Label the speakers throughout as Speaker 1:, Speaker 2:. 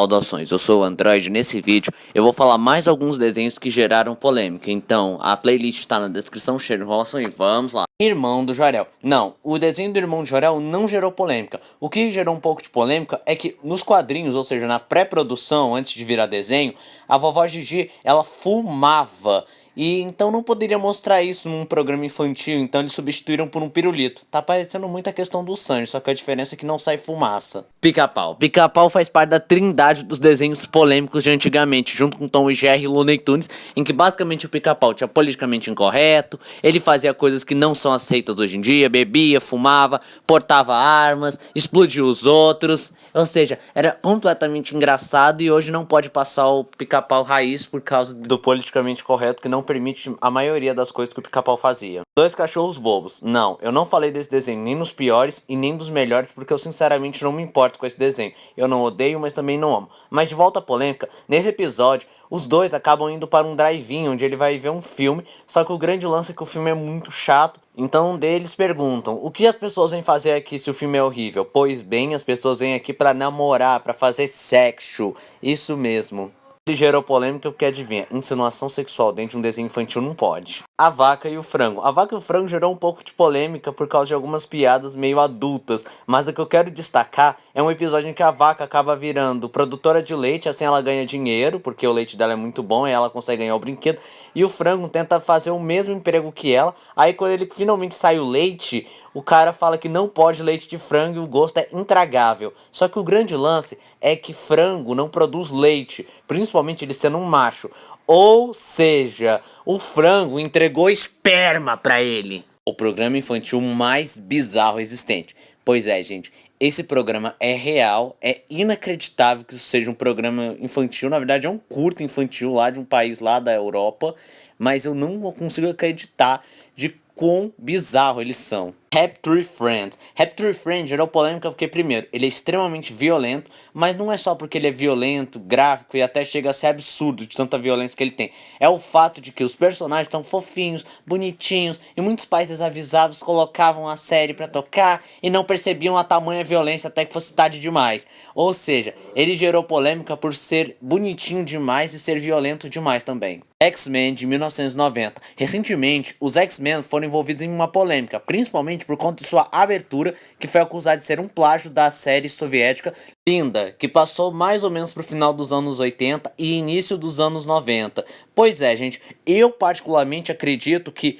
Speaker 1: Saudações, eu sou o Android. Nesse vídeo eu vou falar mais alguns desenhos que geraram polêmica. Então, a playlist está na descrição, cheia de enrolação e vamos lá. Irmão do Jorel. Não, o desenho do Irmão do Jorel não gerou polêmica. O que gerou um pouco de polêmica é que nos quadrinhos, ou seja, na pré-produção, antes de virar desenho, a vovó Gigi, ela fumava. E então não poderia mostrar isso num programa infantil, então eles substituíram por um pirulito. Tá parecendo muito a questão do Sanji, só que a diferença é que não sai fumaça. Pica-Pau. Pica-Pau faz parte da trindade dos desenhos polêmicos de antigamente, junto com Tom e Jerry e Looney Tunes, em que basicamente o Pica-Pau tinha politicamente incorreto, ele fazia coisas que não são aceitas hoje em dia, bebia, fumava, portava armas, explodia os outros, ou seja, era completamente engraçado e hoje não pode passar o Pica-Pau raiz por causa do politicamente correto que não permite a maioria das coisas que o Pica-Pau fazia. Dois cachorros bobos. Não, eu não falei desse desenho nem nos piores e nem dos melhores porque eu sinceramente não me importo com esse desenho. Eu não odeio, mas também não amo. Mas de volta à polêmica, nesse episódio, os dois acabam indo para um drive-in onde ele vai ver um filme, só que o grande lance é que o filme é muito chato. Então um deles perguntam, o que as pessoas vêm fazer aqui se o filme é horrível? Pois bem, as pessoas vêm aqui para namorar, para fazer sexo. Isso mesmo. Ele gerou polêmica porque, adivinha, insinuação sexual dentro de um desenho infantil não pode. A Vaca e o Frango. A Vaca e o Frango gerou um pouco de polêmica por causa de algumas piadas meio adultas, mas o que eu quero destacar é um episódio em que a vaca acaba virando produtora de leite, assim ela ganha dinheiro, porque o leite dela é muito bom e ela consegue ganhar o brinquedo, e o frango tenta fazer o mesmo emprego que ela, aí quando ele finalmente sai o leite, o cara fala que não pode leite de frango e o gosto é intragável. Só que o grande lance é que frango não produz leite, principalmente ele sendo um macho. Ou seja, o frango entregou esperma pra ele. O programa infantil mais bizarro existente. Pois é, gente, esse programa é real, é inacreditável que isso seja um programa infantil. Na verdade é um curto infantil lá de um país lá da Europa, mas eu não consigo acreditar de quão bizarro eles são. Happy Tree Friend. Happy Tree Friend gerou polêmica porque, primeiro, ele é extremamente violento, mas não é só porque ele é violento, gráfico e até chega a ser absurdo de tanta violência que ele tem. É o fato de que os personagens são fofinhos, bonitinhos e muitos pais desavisados colocavam a série pra tocar e não percebiam a tamanha violência até que fosse tarde demais. Ou seja, ele gerou polêmica por ser bonitinho demais e ser violento demais também. X-Men de 1990. Recentemente, os X-Men foram envolvidos em uma polêmica, principalmente por conta de sua abertura, que foi acusada de ser um plágio da série soviética Linda, que passou mais ou menos pro final dos anos 80 e início dos anos 90. Pois é, gente, eu particularmente acredito que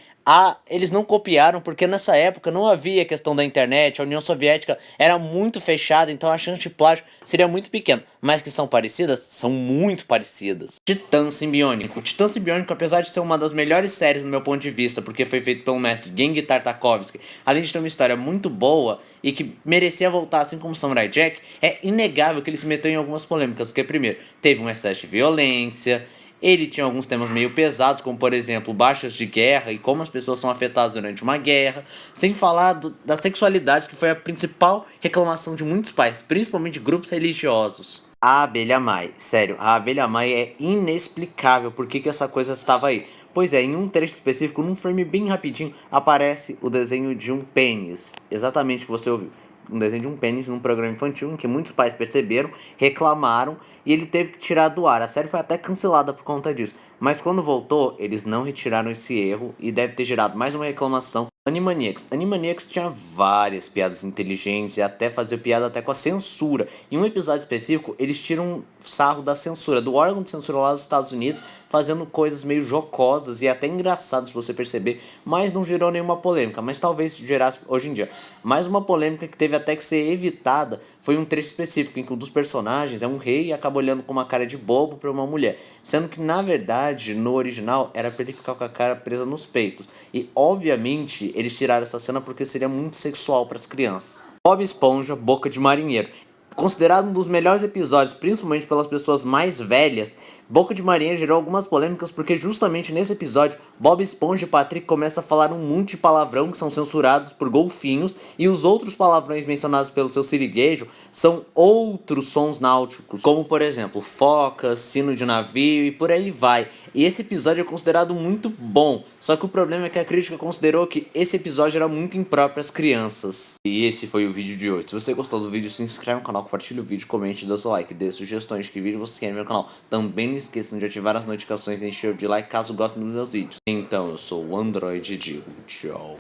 Speaker 1: eles não copiaram porque nessa época não havia questão da internet, a União Soviética era muito fechada, então a chance de plágio seria muito pequena. Mas que são parecidas? São muito parecidas. Titã Simbiônico. Titã Simbiônico, apesar de ser uma das melhores séries no meu ponto de vista, porque foi feito pelo mestre Gengi Tartakovsky, além de ter uma história muito boa e que merecia voltar assim como Samurai Jack, é inegável que ele se meteu em algumas polêmicas, porque primeiro, teve um excesso de violência, ele tinha alguns temas meio pesados, como por exemplo, baixas de guerra e como as pessoas são afetadas durante uma guerra, sem falar da sexualidade, que foi a principal reclamação de muitos pais, principalmente grupos religiosos. A Abelha Mai, sério, a Abelha Mai é inexplicável por que essa coisa estava aí. Pois é, em um trecho específico, num frame bem rapidinho, aparece o desenho de um pênis, exatamente o que você ouviu. Um desenho de um pênis num programa infantil em que muitos pais perceberam, reclamaram e ele teve que tirar do ar. A série foi até cancelada por conta disso. Mas quando voltou, eles não retiraram esse erro e deve ter gerado mais uma reclamação. Animaniacs. Animaniacs tinha várias piadas inteligentes e até fazia piada até com a censura. Em um episódio específico, eles tiram sarro da censura, do órgão de censura lá dos Estados Unidos, fazendo coisas meio jocosas e até engraçadas, se você perceber, mas não gerou nenhuma polêmica, mas talvez gerasse hoje em dia. Mais uma polêmica que teve até que ser evitada foi um trecho específico em que um dos personagens é um rei e acaba olhando com uma cara de bobo para uma mulher, sendo que na verdade no original era para ele ficar com a cara presa nos peitos. E obviamente eles tiraram essa cena porque seria muito sexual para as crianças. Bob Esponja, Boca de Marinheiro. Considerado um dos melhores episódios, principalmente pelas pessoas mais velhas, Boca de Marinheiro gerou algumas polêmicas porque justamente nesse episódio, Bob Esponja e Patrick começam a falar um monte de palavrão que são censurados por golfinhos e os outros palavrões mencionados pelo seu siriguejo são outros sons náuticos, como por exemplo focas, sino de navio e por aí vai. E esse episódio é considerado muito bom, só que o problema é que a crítica considerou que esse episódio era muito impróprio às crianças. E esse foi o vídeo de hoje. Se você gostou do vídeo, se inscreve no canal, compartilha o vídeo, comente, dê seu like, dê sugestões de que vídeo você quer no meu canal. Também não esqueçam de ativar as notificações e encher de like caso gostem dos meus vídeos. Então, eu sou o Android e digo tchau.